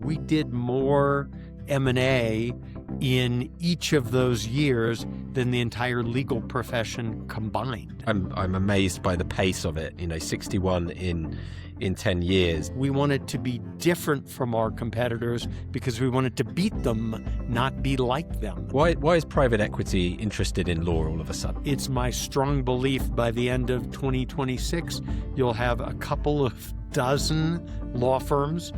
We did more M&A in each of those years than the entire legal profession combined. I'm amazed by the pace of it, 61 in 10 years. We wanted to be different from our competitors because we wanted to beat them, not be like them. Why is private equity interested in law all of a sudden? It's my strong belief by the end of 2026, you'll have a couple of dozen law firms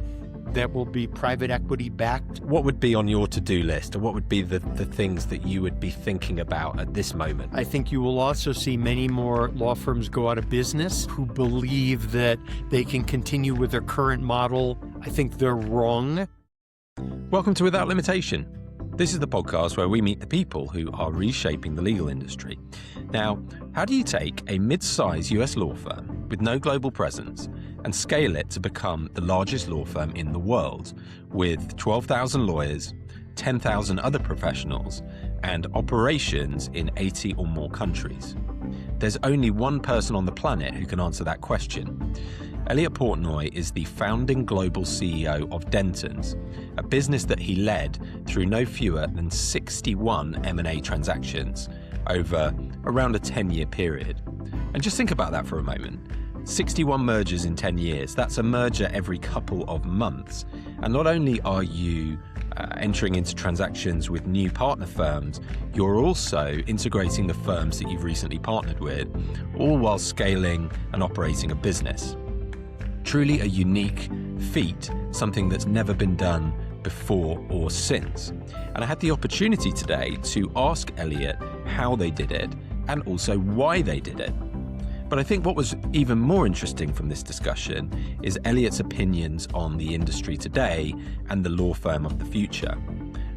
that will be private equity backed. What would be on your to-do list, or what would be the things that you would be thinking about at this moment? I think you will also see many more law firms go out of business who believe that they can continue with their current model. I think they're wrong. Welcome to Without Limitation. This is the podcast where we meet the people who are reshaping the legal industry. Now, how do you take a mid-size US law firm with no global presence and scale it to become the largest law firm in the world with 12,000 lawyers, 10,000 other professionals, and operations in 80 or more countries? There's only one person on the planet who can answer that question. Elliott Portnoy is the founding global CEO of Dentons, a business that he led through no fewer than 61 M&A transactions over around a 10-year period. And just think about that for a moment. 61 mergers in 10 years, that's a merger every couple of months. And not only are you entering into transactions with new partner firms, you're also integrating the firms that you've recently partnered with, all while scaling and operating a business. Truly a unique feat, something that's never been done before or since. And I had the opportunity today to ask Elliott how they did it and also why they did it. But I think what was even more interesting from this discussion is Elliott's opinions on the industry today and the law firm of the future.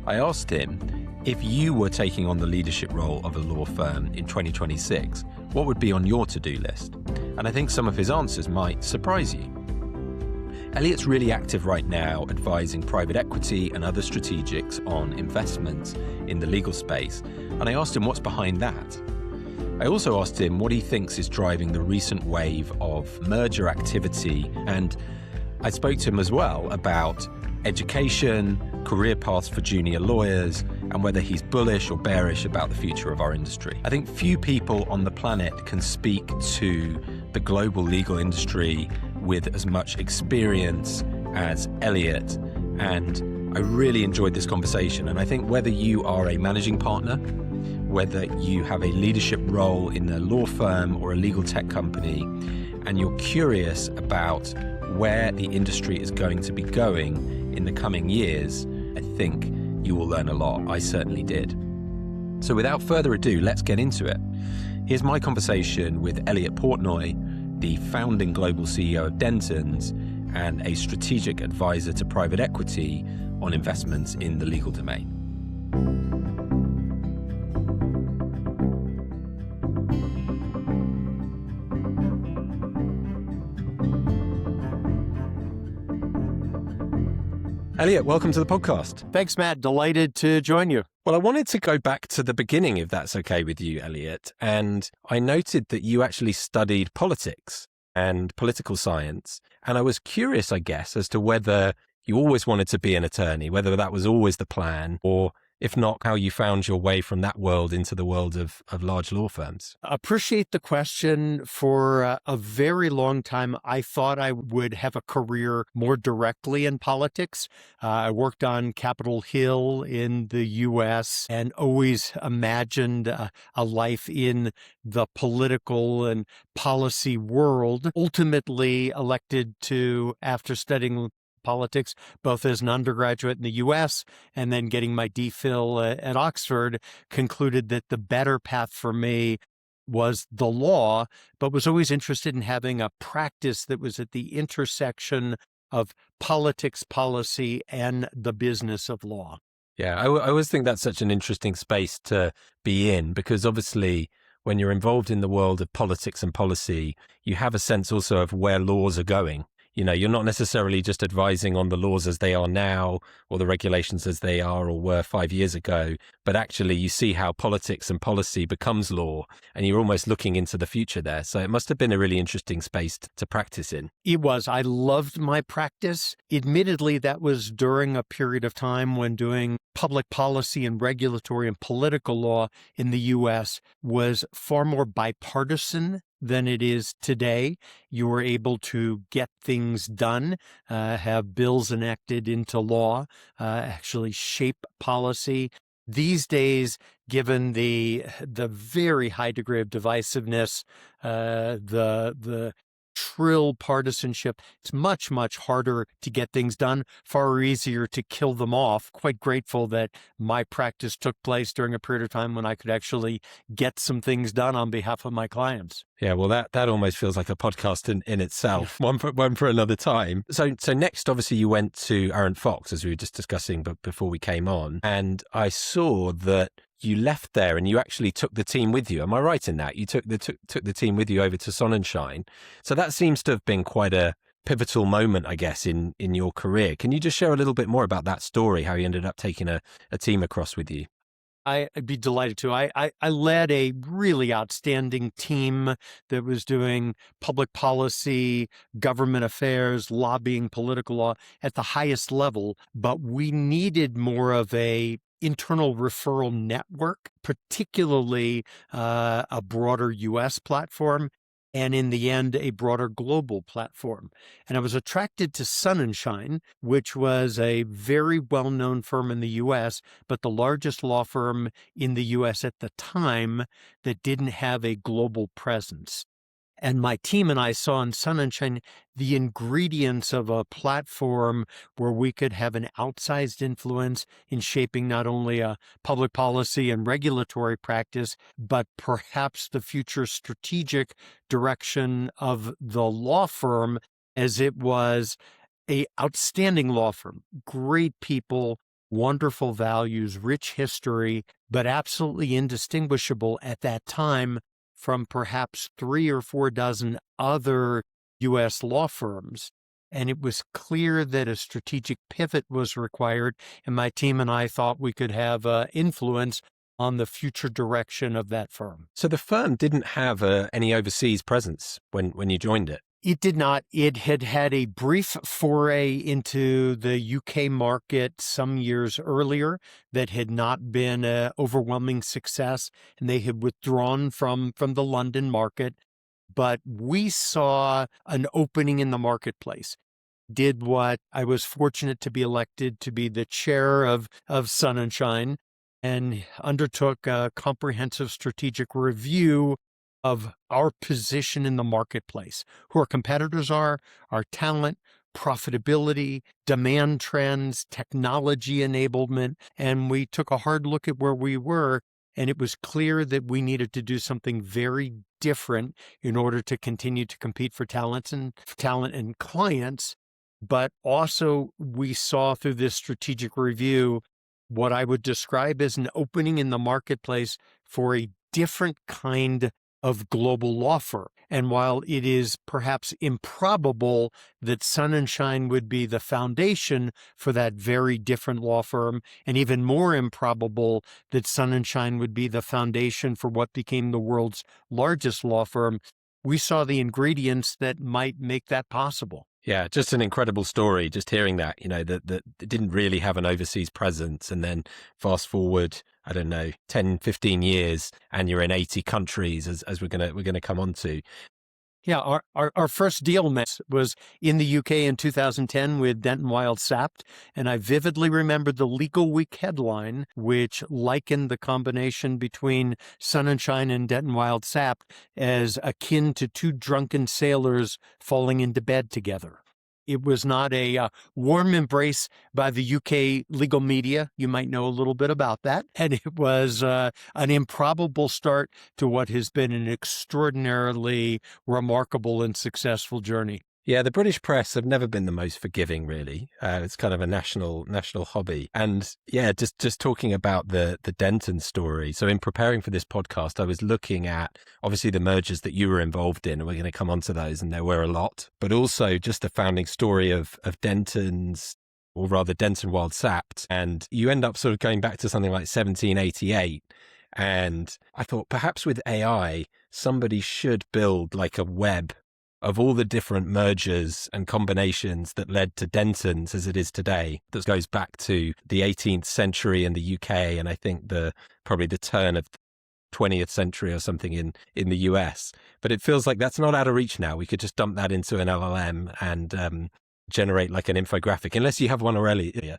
I asked him, if you were taking on the leadership role of a law firm in 2026, what would be on your to-do list? And I think some of his answers might surprise you. Elliott's really active right now advising private equity and other strategics on investments in the legal space, and I asked him what's behind that. I also asked him what he thinks is driving the recent wave of merger activity, and I spoke to him as well about education, career paths for junior lawyers, and whether he's bullish or bearish about the future of our industry. I think few people on the planet can speak to the global legal industry with as much experience as Elliott, and I really enjoyed this conversation. And I think whether you are a managing partner, whether you have a leadership role in a law firm or a legal tech company, and you're curious about where the industry is going to be going in the coming years, I think you will learn a lot. I certainly did. So without further ado, let's get into it. Here's my conversation with Elliott Portnoy, the founding global CEO of Dentons and a strategic advisor to private equity on investments in the legal domain. Elliott, welcome to the podcast. Thanks, Matt. Delighted to join you. Well, I wanted to go back to the beginning, if that's okay with you, Elliott. And I noted that you actually studied politics and political science. And I was curious, I guess, as to whether you always wanted to be an attorney, whether that was always the plan, or if not, how you found your way from that world into the world of large law firms. Appreciate the question. For a very long time, I thought I would have a career more directly in politics. I worked on Capitol Hill in the U.S. and always imagined a life in the political and policy world. Ultimately elected to, after studying politics, both as an undergraduate in the U.S. and then getting my DPhil at Oxford, concluded that the better path for me was the law, but was always interested in having a practice that was at the intersection of politics, policy, and the business of law. Yeah, I always think that's such an interesting space to be in, because obviously when you're involved in the world of politics and policy, you have a sense also of where laws are going. You're not necessarily just advising on the laws as they are now or the regulations as they are or were 5 years ago, but actually you see how politics and policy becomes law, and you're almost looking into the future there. So it must have been a really interesting space to practice in. It was. I loved my practice. Admittedly, that was during a period of time when doing public policy and regulatory and political law in the U.S. was far more bipartisan than it is today. You were able to get things done, have bills enacted into law, actually shape policy. These days, given the very high degree of divisiveness, the shrill partisanship, it's much, much harder to get things done, far easier to kill them off. Quite grateful that my practice took place during a period of time when I could actually get some things done on behalf of my clients. Yeah, well, that almost feels like a podcast in itself, one for another time. So next, obviously, you went to Arent Fox, as we were just discussing, but before we came on, and I saw that you left there and you actually took the team with you. Am I right in that? You took the team with you over to Sonnenschein. So that seems to have been quite a pivotal moment, I guess, in your career. Can you just share a little bit more about that story, how you ended up taking a team across with you? I'd be delighted to. I led a really outstanding team that was doing public policy, government affairs, lobbying, political law at the highest level, but we needed more of a internal referral network, particularly a broader U.S. platform, and in the end, a broader global platform. And I was attracted to Sonnenschein, which was a very well-known firm in the U.S., but the largest law firm in the U.S. at the time that didn't have a global presence. And my team and I saw in Sonnenschein the ingredients of a platform where we could have an outsized influence in shaping not only a public policy and regulatory practice, but perhaps the future strategic direction of the law firm, as it was an outstanding law firm, great people, wonderful values, rich history, but absolutely indistinguishable at that time from perhaps 3 or 4 dozen other U.S. law firms. And it was clear that a strategic pivot was required, and my team and I thought we could have influence on the future direction of that firm. So the firm didn't have any overseas presence when you joined it? It did not. It had had a brief foray into the UK market some years earlier that had not been an overwhelming success, and they had withdrawn from the London market. But we saw an opening in the marketplace. Did what I was fortunate to be elected to be the chair of Sonnenschein, and undertook a comprehensive strategic review of our position in the marketplace, who our competitors are, our talent, profitability, demand trends, technology enablement. And we took a hard look at where we were, and it was clear that we needed to do something very different in order to continue to compete for talent and clients. But also we saw through this strategic review what I would describe as an opening in the marketplace for a different kind of global law firm. And while it is perhaps improbable that Sonnenschein would be the foundation for that very different law firm, and even more improbable that Sonnenschein would be the foundation for what became the world's largest law firm, we saw the ingredients that might make that possible. Yeah, just an incredible story. Just hearing that, that it didn't really have an overseas presence. And then fast forward, I don't know, 10, 15 years, and you're in 80 countries, as we're gonna come on to. Yeah, our first deal was in the UK in 2010 with Denton Wild Sapt, and I vividly remember the Legal Week headline, which likened the combination between Sonnenschein and Denton Wild Sapt as akin to 2 drunken sailors falling into bed together. It was not a warm embrace by the UK legal media. You might know a little bit about that. And it was an improbable start to what has been an extraordinarily remarkable and successful journey. Yeah, the British press have never been the most forgiving, really. It's kind of a national hobby. And yeah, just talking about the Denton story. So in preparing for this podcast, I was looking at obviously the mergers that you were involved in, and we're going to come on to those, and there were a lot, but also just the founding story of Denton's, or rather Denton Wild Sapped. And you end up sort of going back to something like 1788. And I thought perhaps with AI, somebody should build like a web of all the different mergers and combinations that led to Dentons as it is today. That goes back to the 18th century in the UK, and I think probably the turn of 20th century or something in the US. But it feels like that's not out of reach now. We could just dump that into an LLM and generate like an infographic, unless you have one already. Yeah.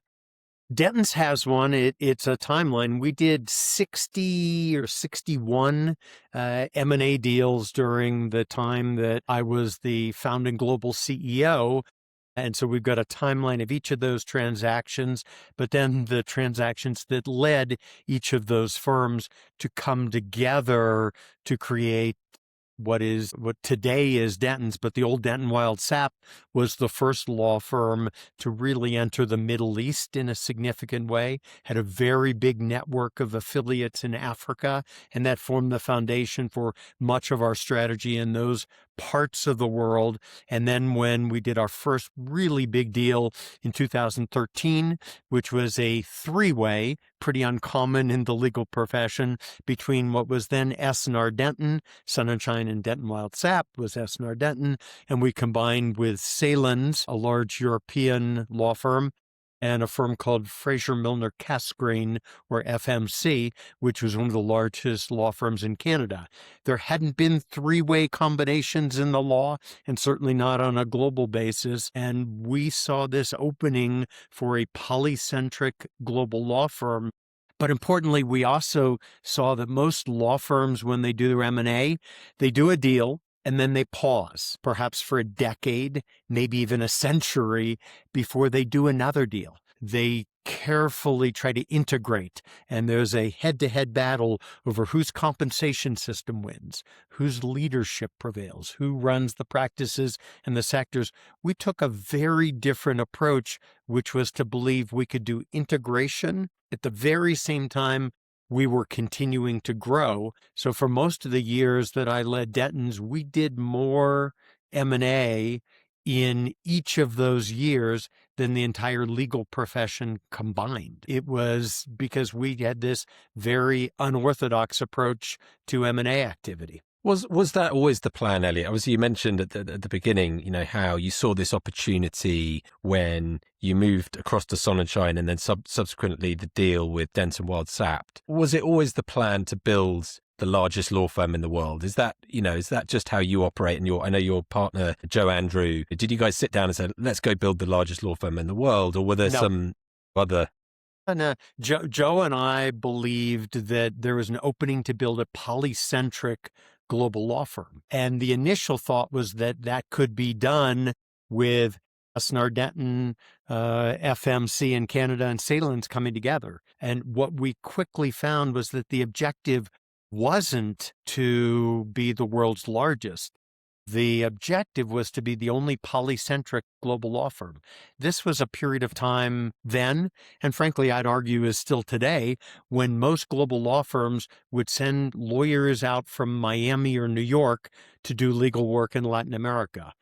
Dentons has one. It's a timeline. We did 60 or 61 M&A deals during the time that I was the founding global CEO. And so we've got a timeline of each of those transactions, but then the transactions that led each of those firms to come together to create what today is Dentons, but the old Denton Wild Sapp was the first law firm to really enter the Middle East in a significant way, had a very big network of affiliates in Africa, and that formed the foundation for much of our strategy in those parts of the world. And then when we did our first really big deal in 2013, which was a three-way, pretty uncommon in the legal profession, between what was then S&R Denton, Sun&Shine and Denton Wild Sapp was S&R Denton, and we combined with Salins, a large European law firm, and a firm called Fraser Milner Casgrain, or FMC, which was one of the largest law firms in Canada. There hadn't been three-way combinations in the law, and certainly not on a global basis, and we saw this opening for a polycentric global law firm. But importantly, we also saw that most law firms, when they do their M&A, they do a deal, and then they pause, perhaps for a decade, maybe even a century, before they do another deal. They carefully try to integrate, and there's a head-to-head battle over whose compensation system wins, whose leadership prevails, who runs the practices and the sectors. We took a very different approach, which was to believe we could do integration at the very same time we were continuing to grow. So for most of the years that I led Dentons, we did more M&A in each of those years than the entire legal profession combined. It was because we had this very unorthodox approach to M&A activity. Was that always the plan, Elliott? Obviously, you mentioned at the beginning, how you saw this opportunity when you moved across to Sun&Shine and then subsequently the deal with Denton Wild Sapped. Was it always the plan to build the largest law firm in the world? Is that just how you operate? And I know your partner, Joe Andrew, did you guys sit down and say, let's go build the largest law firm in the world? Or were there some other... And Joe and I believed that there was an opening to build a polycentric global law firm. And the initial thought was that could be done with S&R Denton, FMC in Canada, and Salins coming together. And what we quickly found was that the objective wasn't to be the world's largest. The objective was to be the only polycentric global law firm. This was a period of time then, and frankly, I'd argue is still today, when most global law firms would send lawyers out from Miami or New York to do legal work in Latin America,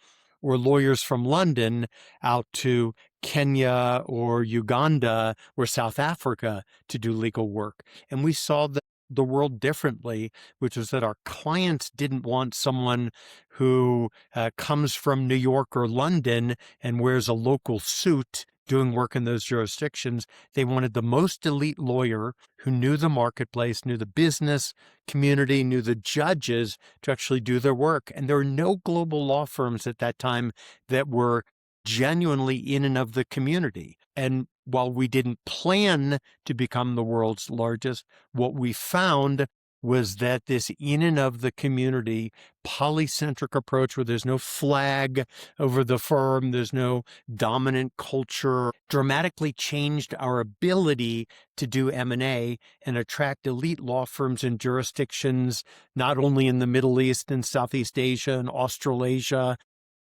or lawyers from London out to Kenya or Uganda or South Africa to do legal work. And we saw the world differently, which is that our clients didn't want someone who comes from New York or London and wears a local suit doing work in those jurisdictions. They wanted the most elite lawyer who knew the marketplace, knew the business community, knew the judges to actually do their work. And there were no global law firms at that time that were genuinely in and of the community. And while we didn't plan to become the world's largest, what we found was that this in and of the community polycentric approach, where there's no flag over the firm, there's no dominant culture, dramatically changed our ability to do M&A and attract elite law firms in jurisdictions, not only in the Middle East and Southeast Asia and Australasia,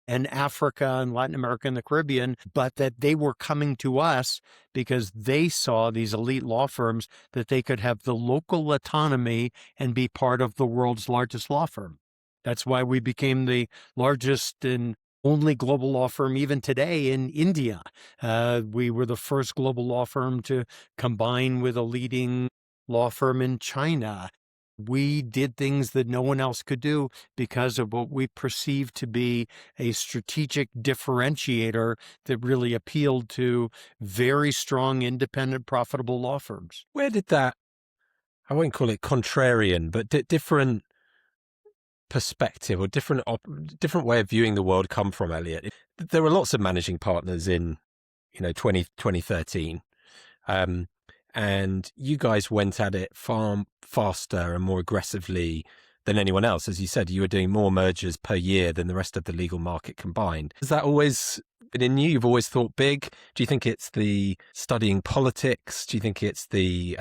and Africa and Latin America and the Caribbean, but that they were coming to us because they saw, these elite law firms, that they could have the local autonomy and be part of the world's largest law firm. That's why we became the largest and only global law firm even today in India. We were the first global law firm to combine with a leading law firm in China. We did things that no one else could do because of what we perceived to be a strategic differentiator that really appealed to very strong, independent, profitable law firms. Where did that, I won't call it contrarian, but different perspective or different way of viewing the world come from, Elliott? There were lots of managing partners in 2013. And you guys went at it far faster and more aggressively than anyone else. As you said, you were doing more mergers per year than the rest of the legal market combined. Has that always been in you? You've always thought big? Do you think it's the studying politics? Do you think it's the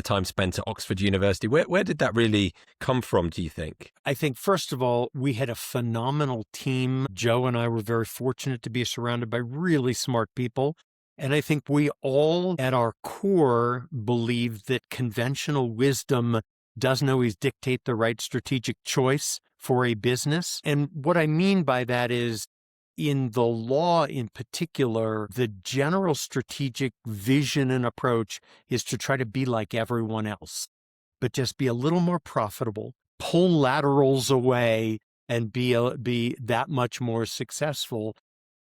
time spent at Oxford University? Where did that really come from, do you think? I think, first of all, we had a phenomenal team. Joe and I were very fortunate to be surrounded by really smart people. And I think we all, at our core, believe that conventional wisdom doesn't always dictate the right strategic choice for a business. And what I mean by that is, in the law in particular, the general strategic vision and approach is to try to be like everyone else, but just be a little more profitable, pull laterals away, and be that much more successful.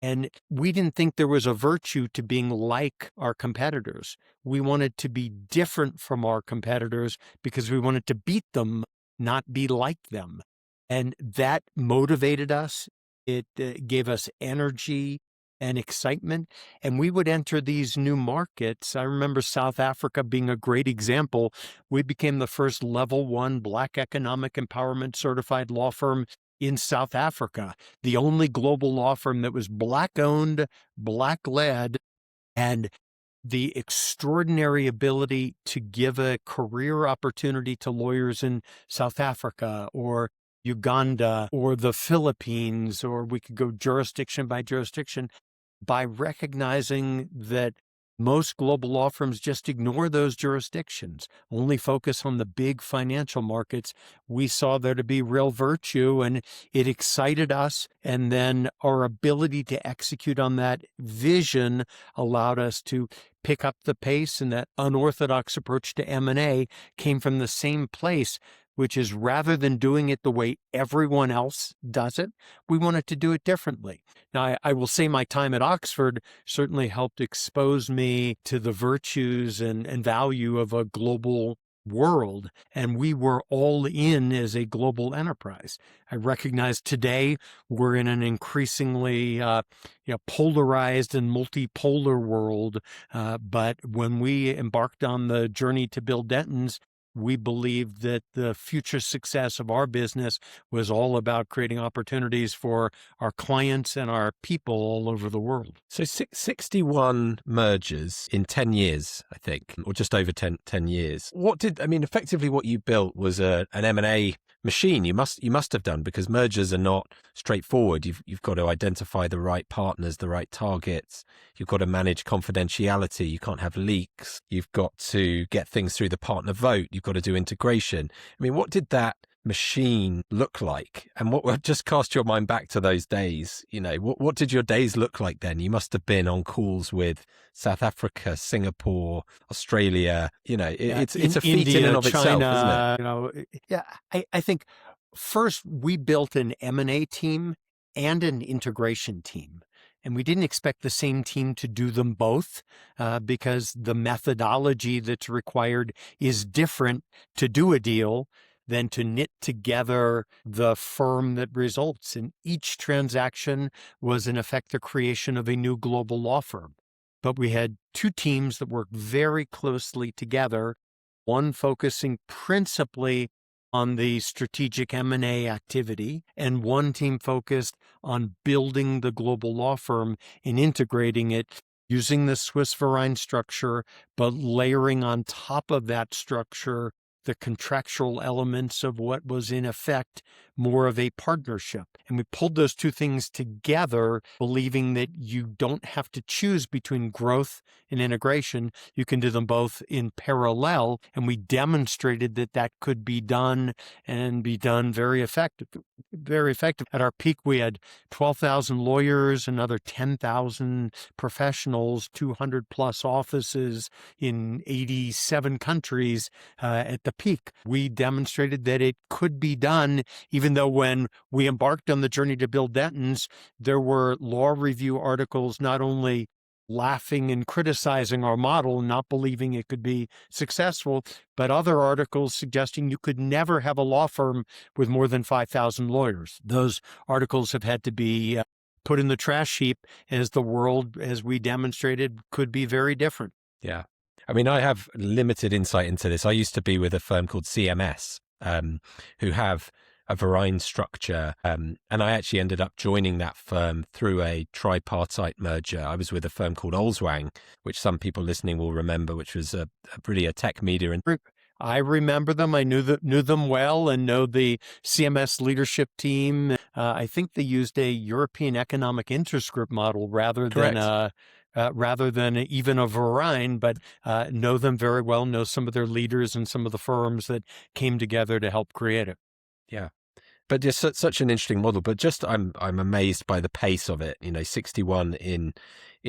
And we didn't think there was a virtue to being like our competitors. We wanted to be different from our competitors because we wanted to beat them, not be like them. And that motivated us. It gave us energy and excitement. And we would enter these new markets. I remember South Africa being a great example. We became the first level 1 Black economic empowerment certified law firm in South Africa, the only global law firm that was Black-owned, Black-led, and the extraordinary ability to give a career opportunity to lawyers in South Africa or Uganda or the Philippines, or we could go jurisdiction by jurisdiction, by recognizing that most global law firms just ignore those jurisdictions, only focus on the big financial markets. We saw there to be real virtue, and it excited us. And then our ability to execute on that vision allowed us to pick up the pace, and that unorthodox approach to M&A came from the same place, which is, rather than doing it the way everyone else does it, we wanted to do it differently. Now, I will say my time at Oxford certainly helped expose me to the virtues and value of a global world, and we were all in as a global enterprise. I recognize today we're in an increasingly polarized and multipolar world, but when we embarked on the journey to build Dentons, we believed that the future success of our business was all about creating opportunities for our clients and our people all over the world. So 61 mergers in 10 years, I think, or just over 10 years. Effectively what you built was an M&A machine. You must have done, because mergers are not straightforward. You've got to identify the right partners, the right targets. You've got to manage confidentiality. You can't have leaks. You've got to get things through the partner vote. You've got to do integration. I mean, what did that machine look like? And what, just cast your mind back to those days, what did your days look like then? You must have been on calls with South Africa, Singapore, Australia. It's a feat India, in and of China, itself, isn't it? I think first we built an M&A team and an integration team. And we didn't expect the same team to do them both because the methodology that's required is different to do a deal than to knit together the firm that results. And each transaction was, in effect, the creation of a new global law firm. But we had two teams that worked very closely together, one focusing principally on the strategic M&A activity, and one team focused on building the global law firm and integrating it using the Swiss Verein structure, but layering on top of that structure the contractual elements of what was in effect more of a partnership. And we pulled those two things together, believing that you don't have to choose between growth and integration. You can do them both in parallel. And we demonstrated that that could be done and be done very effective. Very effective. At our peak, we had 12,000 lawyers, another 10,000 professionals, 200 plus offices in 87 countries at the peak. We demonstrated that it could be done, even though when we embarked on the journey to build Dentons, there were law review articles not only laughing and criticizing our model, not believing it could be successful, but other articles suggesting you could never have a law firm with more than 5,000 lawyers. Those articles have had to be put in the trash heap, as the world, as we demonstrated, could be very different. Yeah. I mean, I have limited insight into this. I used to be with a firm called CMS, who have a Verein structure. And I actually ended up joining that firm through a tripartite merger. I was with a firm called Olswang, which some people listening will remember, which was a tech media. And I remember them. I knew them well and know the CMS leadership team. I think they used a European Economic Interest Group model rather than even a Verein, but know them very well, know some of their leaders and some of the firms that came together to help create it. Yeah. But just such an interesting model. But just I'm amazed by the pace of it. 61 in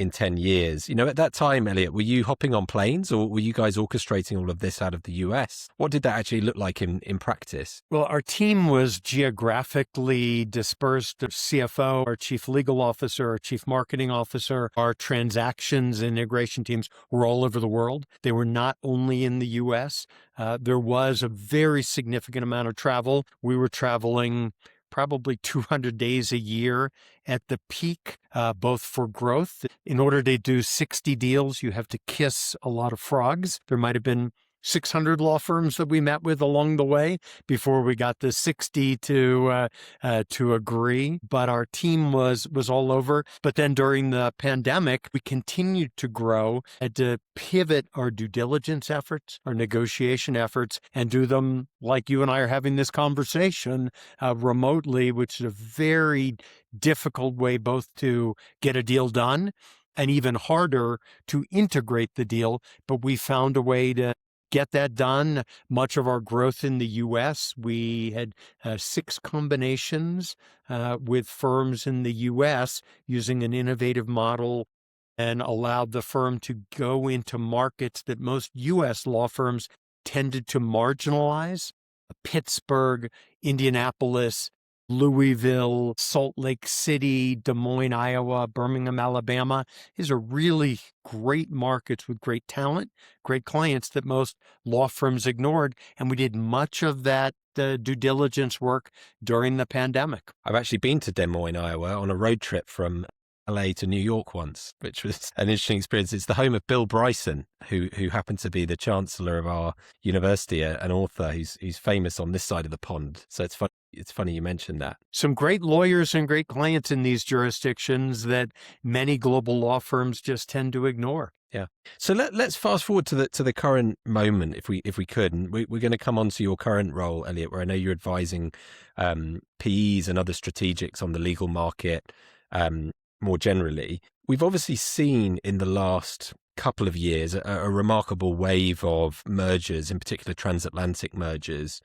10 years. At that time, Elliott, were you hopping on planes, or were you guys orchestrating all of this out of the US? What did that actually look like in practice? Well, our team was geographically dispersed. Our CFO, our chief legal officer, our chief marketing officer, our transactions and integration teams were all over the world. They were not only in the US. There was a very significant amount of travel. We were traveling probably 200 days a year at the peak, both for growth. In order to do 60 deals, you have to kiss a lot of frogs. There might have been 600 law firms that we met with along the way before we got the 60 to agree. But our team was all over. But then during the pandemic, we continued to grow, had to pivot our due diligence efforts, our negotiation efforts, and do them like you and I are having this conversation remotely, which is a very difficult way both to get a deal done and even harder to integrate the deal. But we found a way to get that done. Much of our growth in the U.S., we had 6 combinations with firms in the U.S. using an innovative model, and allowed the firm to go into markets that most U.S. law firms tended to marginalize: Pittsburgh, Indianapolis, Louisville, Salt Lake City, Des Moines, Iowa, Birmingham, Alabama. These are really great markets with great talent, great clients that most law firms ignored. And we did much of that due diligence work during the pandemic. I've actually been to Des Moines, Iowa on a road trip from LA to New York once, which was an interesting experience. It's the home of Bill Bryson, who happened to be the chancellor of our university, an author who's famous on this side of the pond. So it's funny you mentioned that. Some great lawyers and great clients in these jurisdictions that many global law firms just tend to ignore. Yeah. So let's fast forward to the current moment, if we could, and we're going to come on to your current role, Elliott, where I know you're advising PEs and other strategics on the legal market more generally. We've obviously seen in the last couple of years a remarkable wave of mergers, in particular transatlantic mergers.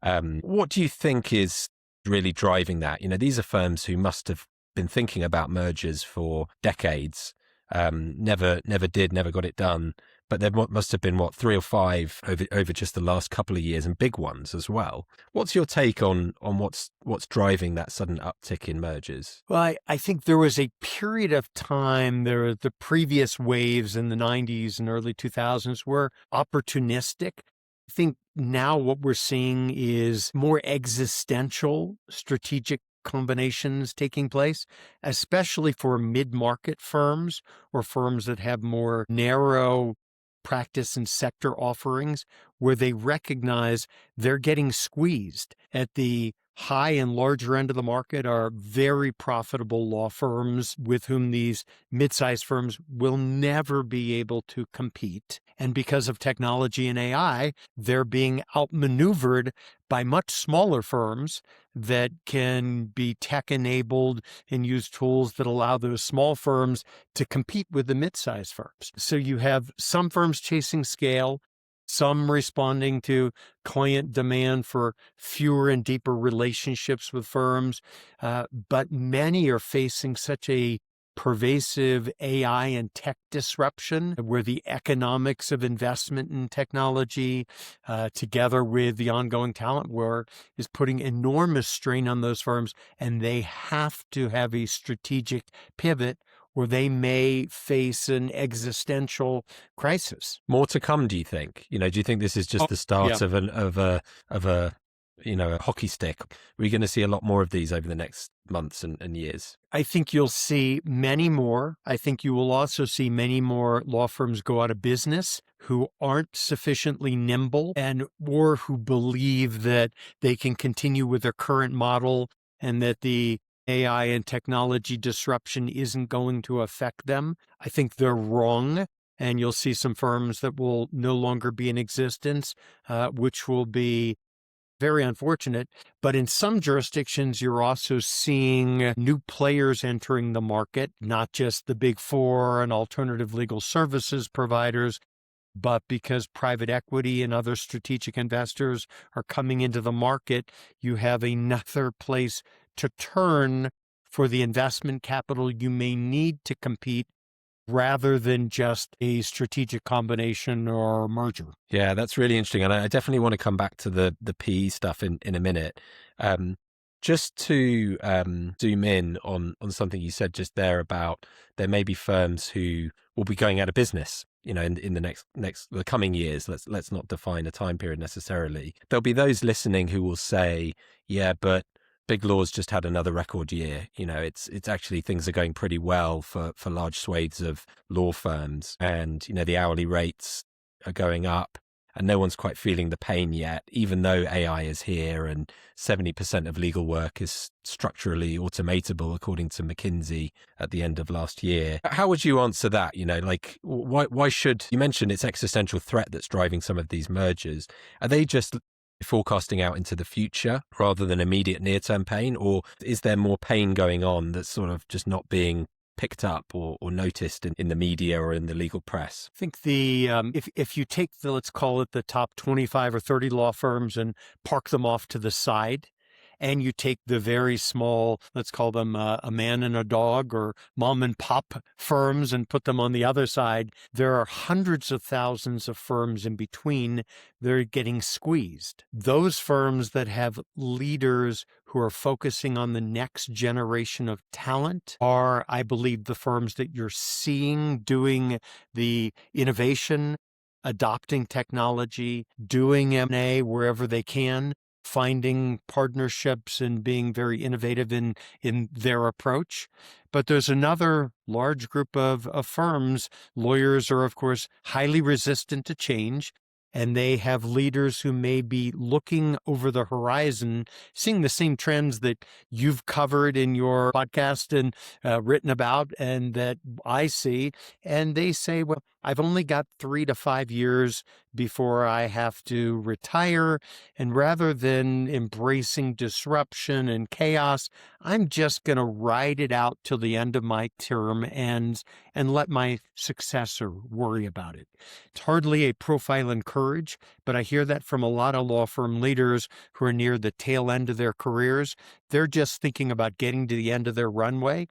What do you think is really driving that? These are firms who must have been thinking about mergers for decades, never got it done. But there must have been 3 or 5 over just the last couple of years, and big ones as well. What's your take on what's driving that sudden uptick in mergers? Well, I think there was a period of time, the previous waves in the 90s and early 2000s were opportunistic. I think now what we're seeing is more existential strategic combinations taking place, especially for mid-market firms or firms that have more narrow practice and sector offerings, where they recognize they're getting squeezed at the high and larger end of the market are very profitable law firms with whom these mid-sized firms will never be able to compete. And because of technology and AI, they're being outmaneuvered by much smaller firms that can be tech-enabled and use tools that allow those small firms to compete with the mid-sized firms. So you have some firms chasing scale, some responding to client demand for fewer and deeper relationships with firms, but many are facing such a pervasive AI and tech disruption where the economics of investment in technology, together with the ongoing talent war, is putting enormous strain on those firms, and they have to have a strategic pivot or they may face an existential crisis. More to come, do you think? Do you think this is just the start of a hockey stick? We're going to see a lot more of these over the next months and years. I think you'll see many more. I think you will also see many more law firms go out of business who aren't sufficiently nimble or who believe that they can continue with their current model and that the AI and technology disruption isn't going to affect them. I think they're wrong. And you'll see some firms that will no longer be in existence, which will be very unfortunate. But in some jurisdictions, you're also seeing new players entering the market, not just the big four and alternative legal services providers, but because private equity and other strategic investors are coming into the market, you have another place to turn for the investment capital you may need to compete rather than just a strategic combination or merger. Yeah, that's really interesting. And I definitely want to come back to the PE stuff in a minute. Just to zoom in on something you said just there about there may be firms who will be going out of business, in the coming years. Let's not define a time period necessarily. There'll be those listening who will say, yeah, but Big Law's just had another record year. It's actually, things are going pretty well for large swathes of law firms, and the hourly rates are going up and no one's quite feeling the pain yet, even though AI is here and 70% of legal work is structurally automatable, according to McKinsey at the end of last year. How would you answer that? Why should you mention it's existential threat that's driving some of these mergers? Are they just forecasting out into the future rather than immediate near-term pain, or is there more pain going on that's sort of just not being picked up or noticed in the media or in the legal press? I think if you take let's call it the top 25 or 30 law firms and park them off to the side, and you take the very small, let's call them a man and a dog or mom and pop firms and put them on the other side, there are hundreds of thousands of firms in between. They're getting squeezed. Those firms that have leaders who are focusing on the next generation of talent are, I believe, the firms that you're seeing doing the innovation, adopting technology, doing M&A wherever they can, finding partnerships and being very innovative in their approach. But there's another large group of firms. Lawyers are, of course, highly resistant to change, and they have leaders who may be looking over the horizon, seeing the same trends that you've covered in your podcast and written about and that I see. And they say, well, I've only got 3 to 5 years before I have to retire. And rather than embracing disruption and chaos, I'm just going to ride it out till the end of my term ends and let my successor worry about it. It's hardly a profile in courage, but I hear that from a lot of law firm leaders who are near the tail end of their careers. They're just thinking about getting to the end of their runway.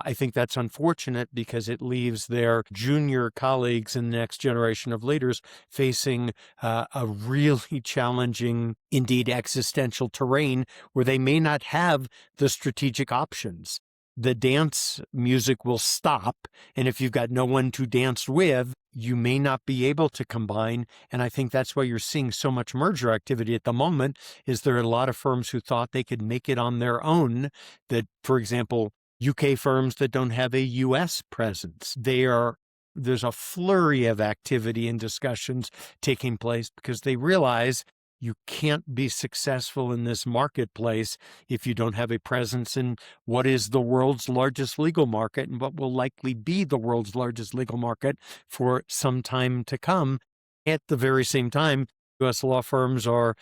I think that's unfortunate because it leaves their junior colleagues in the next generation of leaders facing a really challenging, indeed existential terrain where they may not have the strategic options. The dance music will stop, and if you've got no one to dance with, you may not be able to combine. And I think that's why you're seeing so much merger activity at the moment, is there are a lot of firms who thought they could make it on their own, that, for example, UK firms that don't have a US presence. There's a flurry of activity and discussions taking place because they realize you can't be successful in this marketplace if you don't have a presence in what is the world's largest legal market and what will likely be the world's largest legal market for some time to come. At the very same time, U.S. law firms are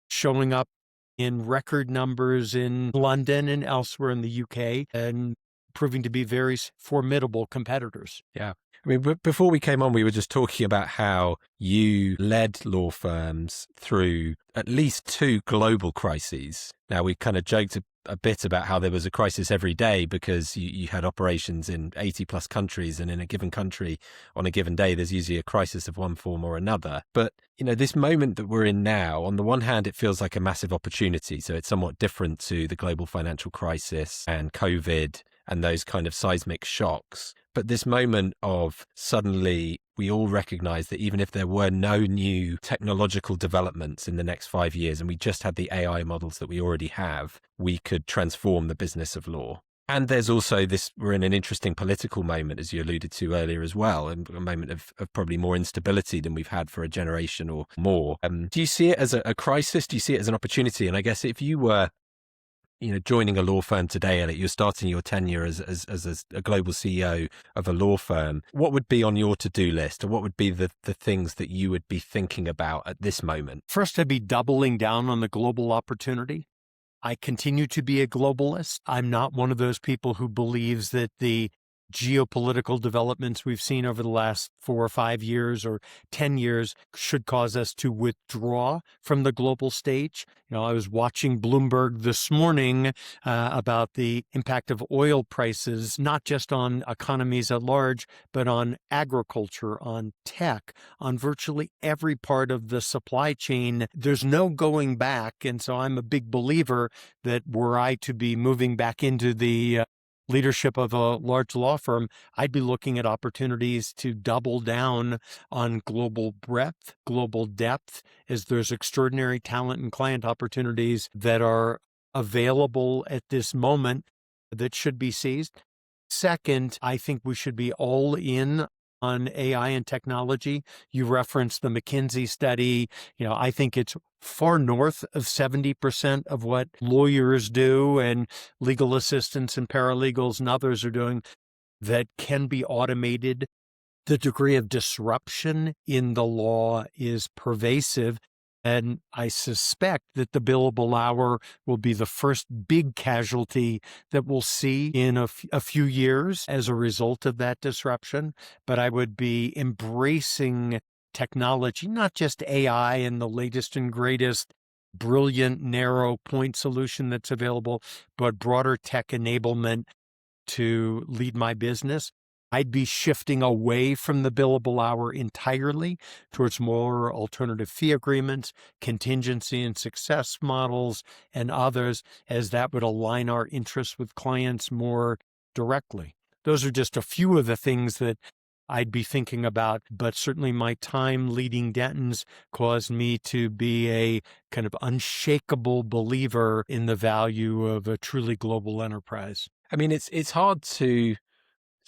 showing up in record numbers in London and elsewhere in the UK and proving to be very formidable competitors. Yeah. I mean, before we came on, we were just talking about how you led law firms through at least two global crises. Now, we kind of joked a bit about how there was a crisis every day because you had operations in 80 plus countries, and in a given country on a given day, there's usually a crisis of one form or another. But, this moment that we're in now, on the one hand, it feels like a massive opportunity. So it's somewhat different to the global financial crisis and COVID and those kind of seismic shocks. But this moment of suddenly we all recognize that even if there were no new technological developments in the next 5 years, and we just had the AI models that we already have, we could transform the business of law. And there's also this, we're in an interesting political moment, as you alluded to earlier as well, and a moment of probably more instability than we've had for a generation or more. Do you see it as a crisis? Do you see it as an opportunity? And I guess if you were joining a law firm today, Elliott, you're starting your tenure as a global CEO of a law firm. What would be on your to-do list, or what would be the things that you would be thinking about at this moment? First, I'd be doubling down on the global opportunity. I continue to be a globalist. I'm not one of those people who believes that the geopolitical developments we've seen over the last 4 or 5 years or 10 years should cause us to withdraw from the global stage. I was watching Bloomberg this morning about the impact of oil prices, not just on economies at large, but on agriculture, on tech, on virtually every part of the supply chain. There's no going back. And so I'm a big believer that were I to be moving back into the leadership of a large law firm, I'd be looking at opportunities to double down on global breadth, global depth, as there's extraordinary talent and client opportunities that are available at this moment that should be seized. Second, I think we should be all in on AI and technology. You referenced the McKinsey study. I think it's far north of 70% of what lawyers do and legal assistants and paralegals and others are doing that can be automated. The degree of disruption in the law is pervasive. And I suspect that the billable hour will be the first big casualty that we'll see in a few years as a result of that disruption. But I would be embracing technology, not just AI and the latest and greatest brilliant narrow point solution that's available, but broader tech enablement to lead my business. I'd be shifting away from the billable hour entirely towards more alternative fee agreements, contingency and success models, and others, as that would align our interests with clients more directly. Those are just a few of the things that I'd be thinking about, but certainly my time leading Dentons caused me to be a kind of unshakable believer in the value of a truly global enterprise. I mean, it's hard to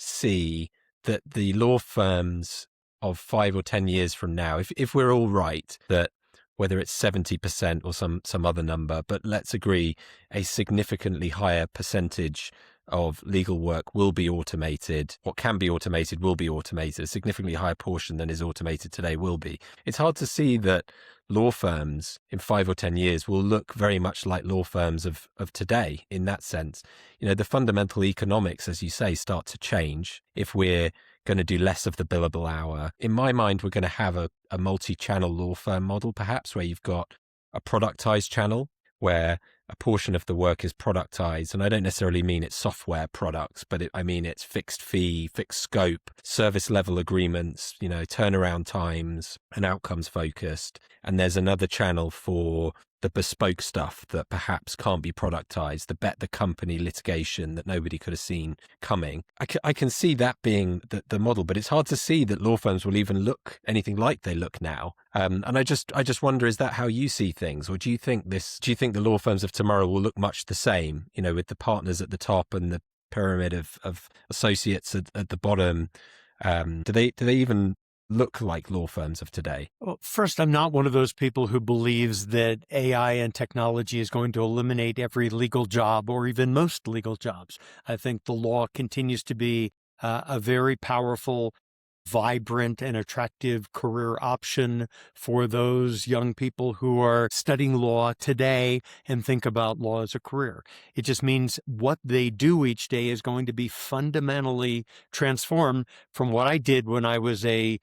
see that the law firms of 5 or 10 years from now, if we're all right, that whether it's 70% or some other number, but let's agree a significantly higher percentage of legal work will be automated. What can be automated will be automated. A significantly higher portion than is automated today will be. It's hard to see that law firms in 5 or 10 years will look very much like law firms of today in that sense. The fundamental economics, as you say, start to change if we're going to do less of the billable hour. In my mind, we're going to have a multi-channel law firm model, perhaps, where you've got a productized channel where a portion of the work is productized. And I don't necessarily mean it's software products, but I mean it's fixed fee, fixed scope, service level agreements, turnaround times and outcomes focused. And there's another channel for the bespoke stuff that perhaps can't be productized, the bet the company litigation that nobody could have seen coming. I can see that being the model, but it's hard to see that law firms will even look anything like they look now. And I just wonder, is that how you see things? Or do you think the law firms of tomorrow will look much the same, with the partners at the top and the pyramid of associates at the bottom? Do they even look like law firms of today? Well, first, I'm not one of those people who believes that AI and technology is going to eliminate every legal job or even most legal jobs. I think the law continues to be a very powerful, vibrant, and attractive career option for those young people who are studying law today and think about law as a career. It just means what they do each day is going to be fundamentally transformed from what I did when I was a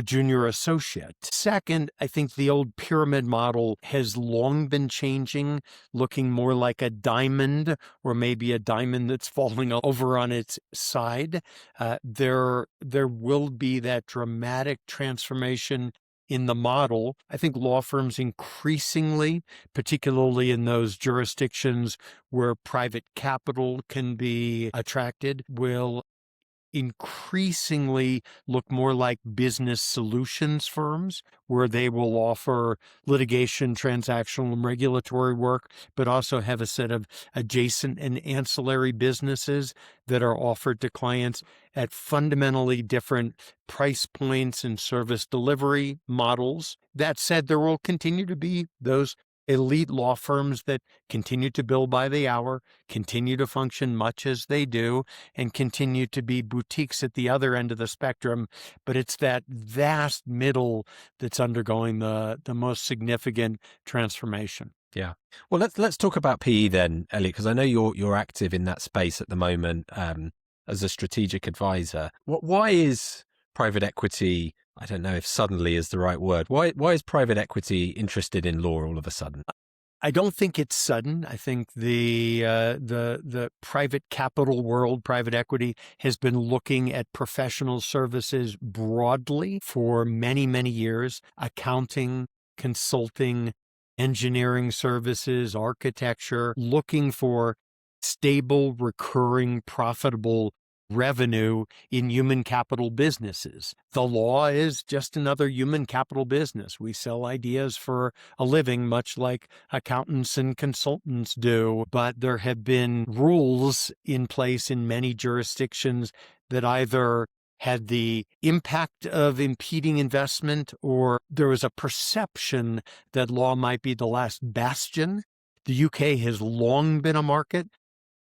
junior associate. Second, I think the old pyramid model has long been changing, looking more like a diamond, or maybe a diamond that's falling over on its side. There will be that dramatic transformation in the model. I think law firms increasingly, particularly in those jurisdictions where private capital can be attracted, will increasingly look more like business solutions firms, where they will offer litigation, transactional, and regulatory work, but also have a set of adjacent and ancillary businesses that are offered to clients at fundamentally different price points and service delivery models. That said, there will continue to be those elite law firms that continue to bill by the hour, continue to function much as they do, and continue to be boutiques at the other end of the spectrum. But it's that vast middle that's undergoing the most significant transformation. Yeah. Well, let's talk about PE then, Elliott, because I know you're active in that space at the moment as a strategic advisor. Why is private equity, I don't know if suddenly is the right word, why is private equity interested in law all of a sudden? I don't think it's sudden. I think the private capital world, private equity, has been looking at professional services broadly for many, many years: accounting, consulting, engineering services, architecture, looking for stable, recurring, profitable revenue in human capital businesses. The law is just another human capital business. We sell ideas for a living, much like accountants and consultants do, but there have been rules in place in many jurisdictions that either had the impact of impeding investment, or there was a perception that law might be the last bastion. The UK has long been a market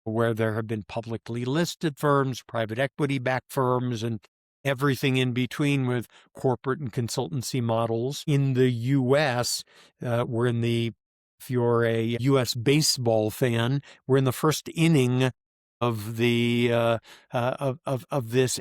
where there have been publicly listed firms, private equity-backed firms, and everything in between with corporate and consultancy models. In the U.S., if you're a U.S. baseball fan, we're in the first inning of this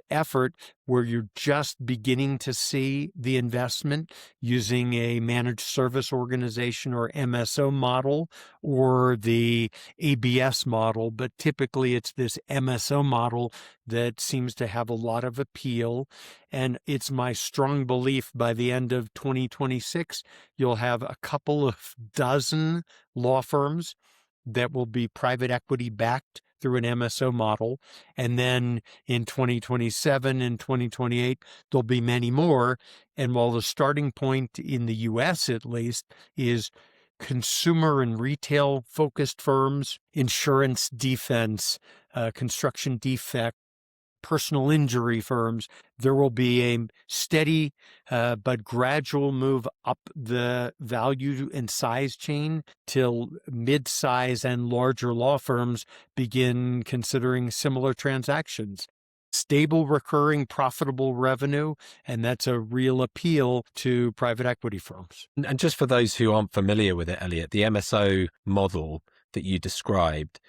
effort, where you're just beginning to see the investment using a managed service organization or MSO model, or the ABS model. But typically it's this MSO model that seems to have a lot of appeal. And it's my strong belief by the end of 2026, you'll have a couple of dozen law firms that will be private equity backed through an MSO model. And then in 2027 and 2028, there'll be many more. And while the starting point in the US, at least, is consumer and retail focused firms, insurance, defense, construction defect, personal injury firms, there will be a steady but gradual move up the value and size chain till mid-size and larger law firms begin considering similar transactions. Stable, recurring, profitable revenue, and that's a real appeal to private equity firms. And just for those who aren't familiar with it, Elliott, the MSO model that you described,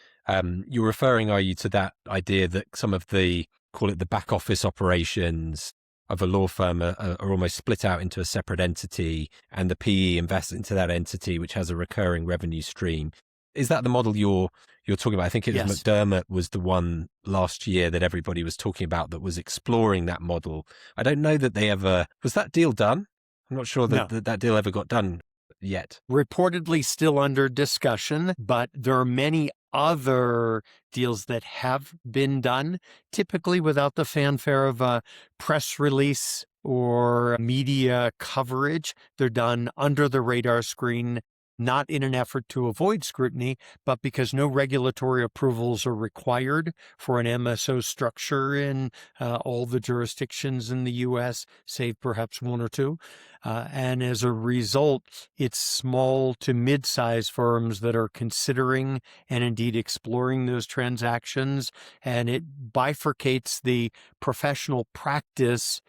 you're referring, are you, to that idea that some of the, call it the back office operations of a law firm are almost split out into a separate entity, and the PE invests into that entity, which has a recurring revenue stream. Is that the model you're talking about? I think it was Yes. McDermott was the one last year that everybody was talking about that was exploring that model. I don't know that was that deal done? I'm not sure that No. that deal ever got done yet. Reportedly still under discussion, but there are many other deals that have been done, typically without the fanfare of a press release or media coverage. They're done under the radar screen, not in an effort to avoid scrutiny, but because no regulatory approvals are required for an MSO structure in all the jurisdictions in the U.S., save perhaps one or two. And as a result, it's small to mid-sized firms that are considering and indeed exploring those transactions. And it bifurcates the professional practice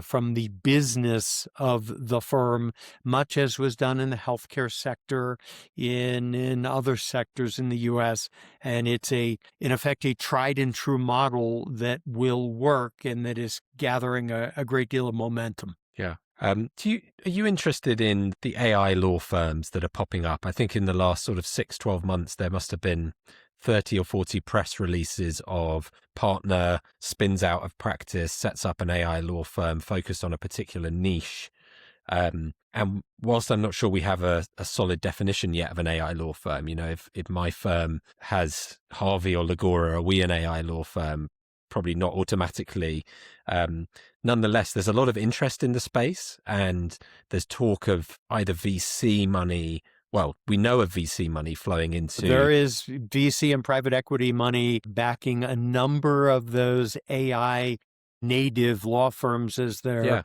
from the business of the firm, much as was done in the healthcare sector, in other sectors in the U.S. And it's in effect, a tried and true model that will work and that is gathering a great deal of momentum. Yeah. Are you interested in the AI law firms that are popping up? I think in the last sort of 6-12 months, there must have been 30 or 40 press releases of partner spins out of practice, sets up an AI law firm focused on a particular niche. And whilst I'm not sure we have a solid definition yet of an AI law firm, if my firm has Harvey or Lagora, are we an AI law firm? Probably not automatically. Nonetheless, there's a lot of interest in the space, and there's talk of either VC money. Well, we know of VC money flowing into... There is VC and private equity money backing a number of those AI native law firms, as they're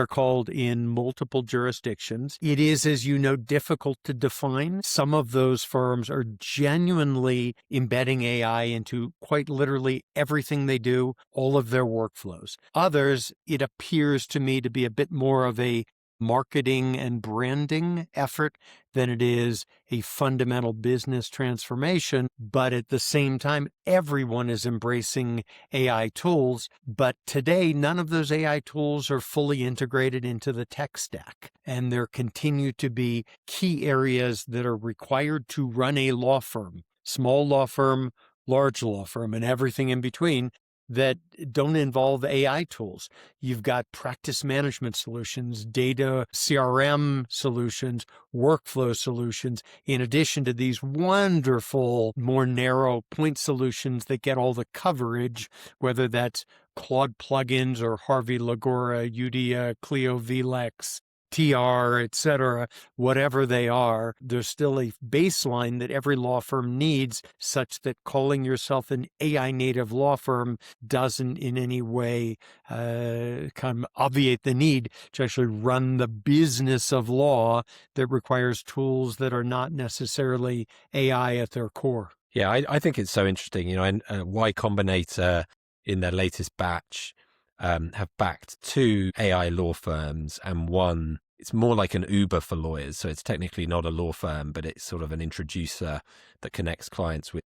called, in multiple jurisdictions. It is, as you know, difficult to define. Some of those firms are genuinely embedding AI into quite literally everything they do, all of their workflows. Others, it appears to me to be a bit more of a marketing and branding effort than it is a fundamental business transformation. But at the same time, everyone is embracing AI tools. But today, none of those AI tools are fully integrated into the tech stack. And there continue to be key areas that are required to run a law firm, small law firm, large law firm, and everything in between, that don't involve AI tools. You've got practice management solutions, data CRM solutions, workflow solutions, in addition to these wonderful, more narrow point solutions that get all the coverage, whether that's Claude plugins or Harvey, Lagora, Udia, Clio, VLEX, TR, et cetera, whatever they are. There's still a baseline that every law firm needs, such that calling yourself an AI native law firm doesn't in any way kind of obviate the need to actually run the business of law that requires tools that are not necessarily AI at their core. Yeah, I think it's so interesting. And Y Combinator in their latest batch have backed 2 AI law firms, and one, it's more like an Uber for lawyers. So it's technically not a law firm, but it's sort of an introducer that connects clients with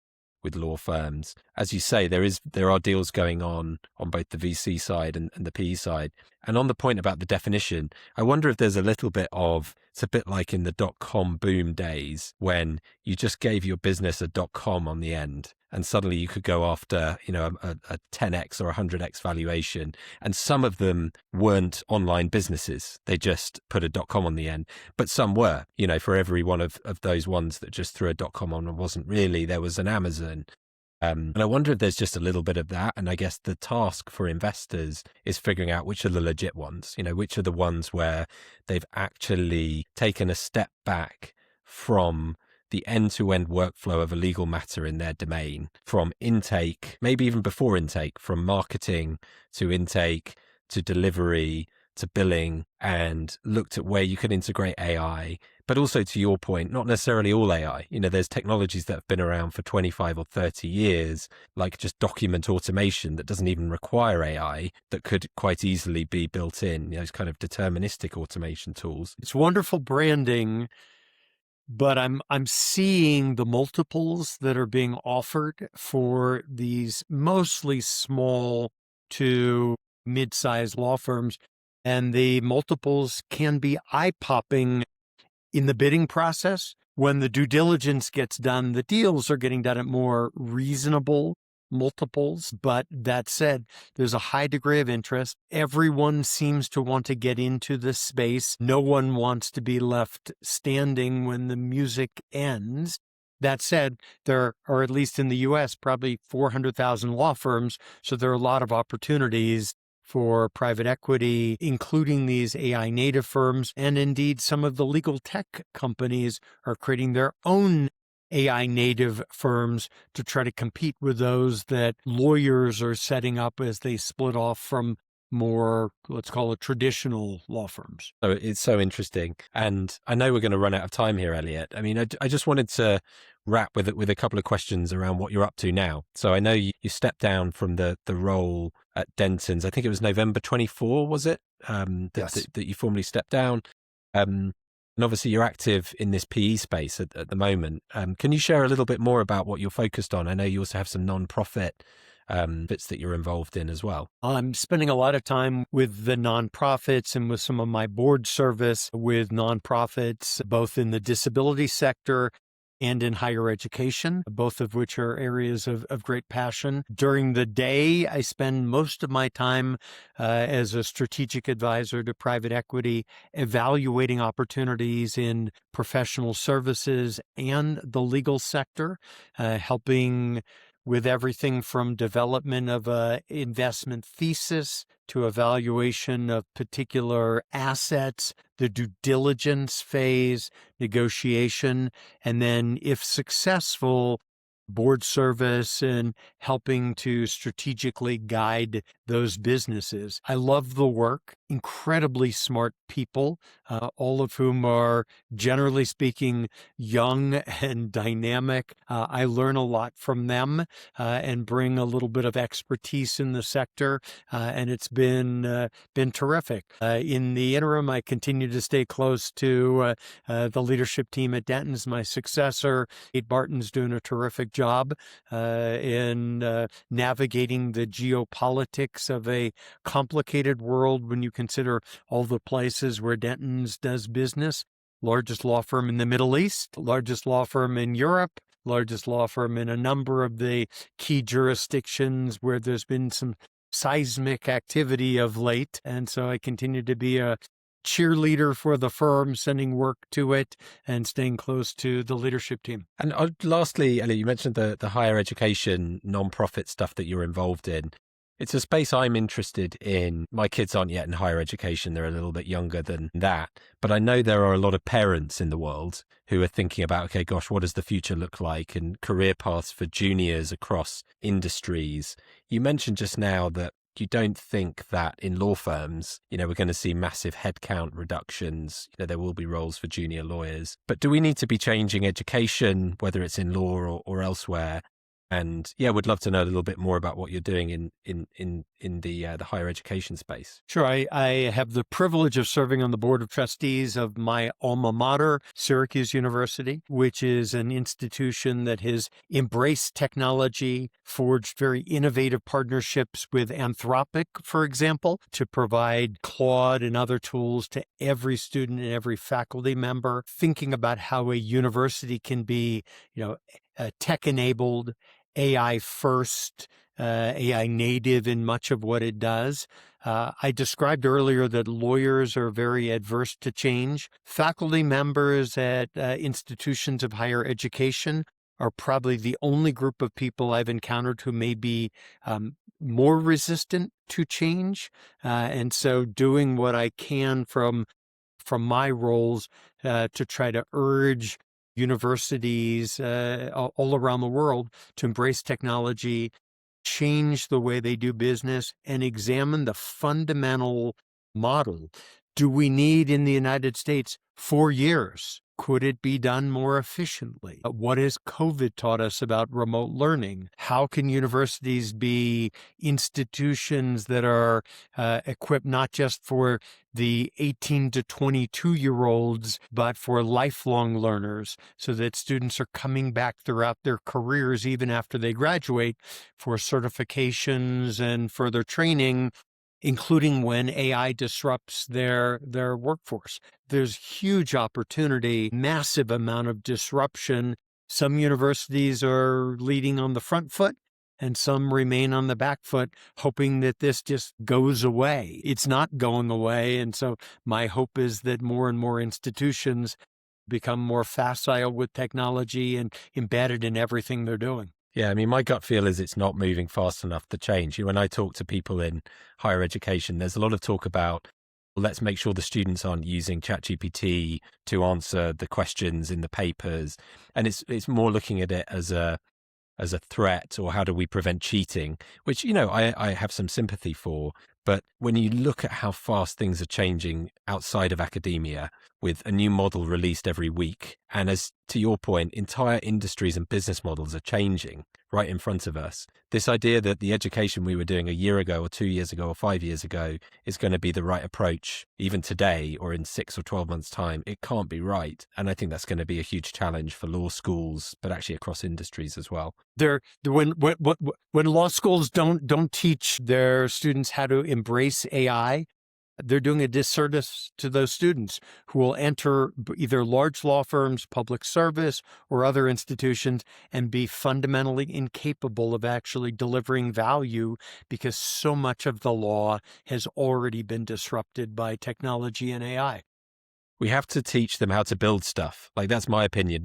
law firms. As you say, there are deals going on both the VC side and the PE side. And on the point about the definition, I wonder if there's a little bit of, it's a bit like in the .com boom days when you just gave your business a .com on the end, and suddenly you could go after, a 10x or 100x valuation. And some of them weren't online businesses. They just put a .com on the end, but some were, for every one of those ones that just threw a .com on and wasn't really, there was an Amazon. And I wonder if there's just a little bit of that. And I guess the task for investors is figuring out which are the legit ones, which are the ones where they've actually taken a step back from the end-to-end workflow of a legal matter in their domain, from intake, maybe even before intake, from marketing to intake to delivery to billing, and looked at where you could integrate AI. But also, to your point, not necessarily all AI. There's technologies that have been around for 25 or 30 years, like just document automation that doesn't even require AI, that could quite easily be built in, those kind of deterministic automation tools. It's wonderful branding, but I'm seeing the multiples that are being offered for these mostly small to mid-sized law firms, and the multiples can be eye-popping in the bidding process. When the due diligence gets done, the deals are getting done at more reasonable multiples. But that said, there's a high degree of interest. Everyone seems to want to get into this space. No one wants to be left standing when the music ends. That said, there are, at least in the U.S., probably 400,000 law firms, so there are a lot of opportunities for private equity, including these AI native firms. And indeed, some of the legal tech companies are creating their own AI native firms to try to compete with those that lawyers are setting up as they split off from more, let's call it, traditional law firms. So it's so interesting. And I know we're going to run out of time here, Elliott. I mean, I just wanted to wrap with a couple of questions around what you're up to now. So I know you stepped down from the role at Dentons. I think it was November 24, was it? Yes. That you formally stepped down. And obviously you're active in this PE space at the moment. Can you share a little bit more about what you're focused on? I know you also have some non-profit bits that you're involved in as well. I'm spending a lot of time with the nonprofits and with some of my board service with nonprofits, both in the disability sector and in higher education, both of which are areas of great passion. During the day, I spend most of my time as a strategic advisor to private equity, evaluating opportunities in professional services and the legal sector, helping with everything from development of an investment thesis to evaluation of particular assets, the due diligence phase, negotiation, and then, if successful, board service and helping to strategically guide those businesses. I love the work, incredibly smart people, all of whom are, generally speaking, young and dynamic. I learn a lot from them and bring a little bit of expertise in the sector, and it's been terrific. In the interim, I continue to stay close to the leadership team at Dentons. My successor, Kate Barton's doing a terrific job in navigating the geopolitics of a complicated world when you consider all the places where Dentons does business. Largest law firm in the Middle East, largest law firm in Europe, largest law firm in a number of the key jurisdictions where there's been some seismic activity of late. And so I continue to be a cheerleader for the firm, sending work to it and staying close to the leadership team. And lastly, Elliott, you mentioned the higher education non-profit stuff that you're involved in. It's a space I'm interested in. My kids aren't yet in higher education. They're a little bit younger than that. But I know there are a lot of parents in the world who are thinking about, okay, gosh, what does the future look like, and career paths for juniors across industries. You mentioned just now that you don't think that in law firms, we're going to see massive headcount reductions. There will be roles for junior lawyers. But do we need to be changing education, whether it's in law or elsewhere? And yeah, would love to know a little bit more about what you're doing in the higher education space. Sure. I have the privilege of serving on the board of trustees of my alma mater, Syracuse University, which is an institution that has embraced technology, forged very innovative partnerships with Anthropic, for example, to provide Claude and other tools to every student and every faculty member, thinking about how a university can be, tech-enabled, AI first, AI native in much of what it does. I described earlier that lawyers are very adverse to change. Faculty members at institutions of higher education are probably the only group of people I've encountered who may be more resistant to change. And so doing what I can from my roles to try to urge universities all around the world to embrace technology, change the way they do business, and examine the fundamental model. Do we need in the United States 4 years? Could it be done more efficiently? What has COVID taught us about remote learning? How can universities be institutions that are equipped not just for the 18 to 22-year-olds, but for lifelong learners, so that students are coming back throughout their careers, even after they graduate, for certifications and further training, including when AI disrupts their workforce. There's huge opportunity, massive amount of disruption. Some universities are leading on the front foot, and some remain on the back foot, hoping that this just goes away. It's not going away, and so my hope is that more and more institutions become more facile with technology and embedded in everything they're doing. Yeah, I mean, my gut feel is it's not moving fast enough to change. When I talk to people in higher education, there's a lot of talk about, well, let's make sure the students aren't using ChatGPT to answer the questions in the papers. And it's more looking at it as a threat, or how do we prevent cheating, which, I have some sympathy for. But when you look at how fast things are changing outside of academia, with a new model released every week, and as to your point, entire industries and business models are changing right in front of us, this idea that the education we were doing a year ago or 2 years ago or 5 years ago is going to be the right approach even today or in 6 or 12 months time, it can't be right. And I think that's going to be a huge challenge for law schools, but actually across industries as well. When law schools don't teach their students how to embrace AI, they're doing a disservice to those students who will enter either large law firms, public service, or other institutions and be fundamentally incapable of actually delivering value, because so much of the law has already been disrupted by technology and AI. We have to teach them how to build stuff. Like, that's my opinion.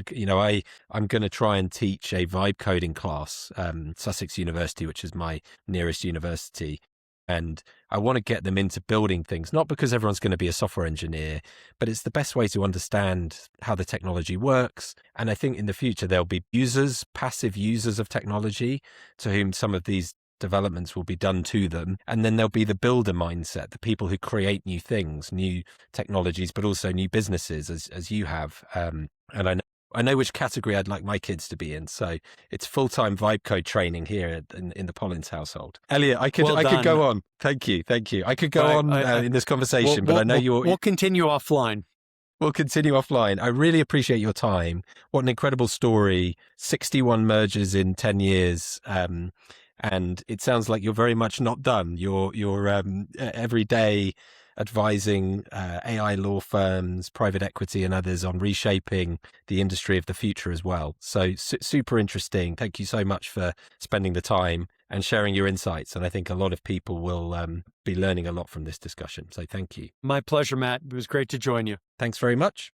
I'm going to try and teach a vibe coding class, Sussex University, which is my nearest university. And I want to get them into building things, not because everyone's going to be a software engineer, but it's the best way to understand how the technology works. And I think in the future, there'll be users, passive users of technology, to whom some of these developments will be done to them. And then there'll be the builder mindset, the people who create new things, new technologies, but also new businesses, as you have. And I know which category I'd like my kids to be in. So it's full-time vibe code training here in the Pollins household. Elliott, I could go on. Thank you. I could go on in this conversation, but I know we'll continue offline. We'll continue offline. I really appreciate your time. What an incredible story. 61 mergers in 10 years. And it sounds like you're very much not done. You're every day advising AI law firms, private equity and others on reshaping the industry of the future as well. So super interesting. Thank you so much for spending the time and sharing your insights. And I think a lot of people will be learning a lot from this discussion. So thank you. My pleasure, Matt. It was great to join you. Thanks very much.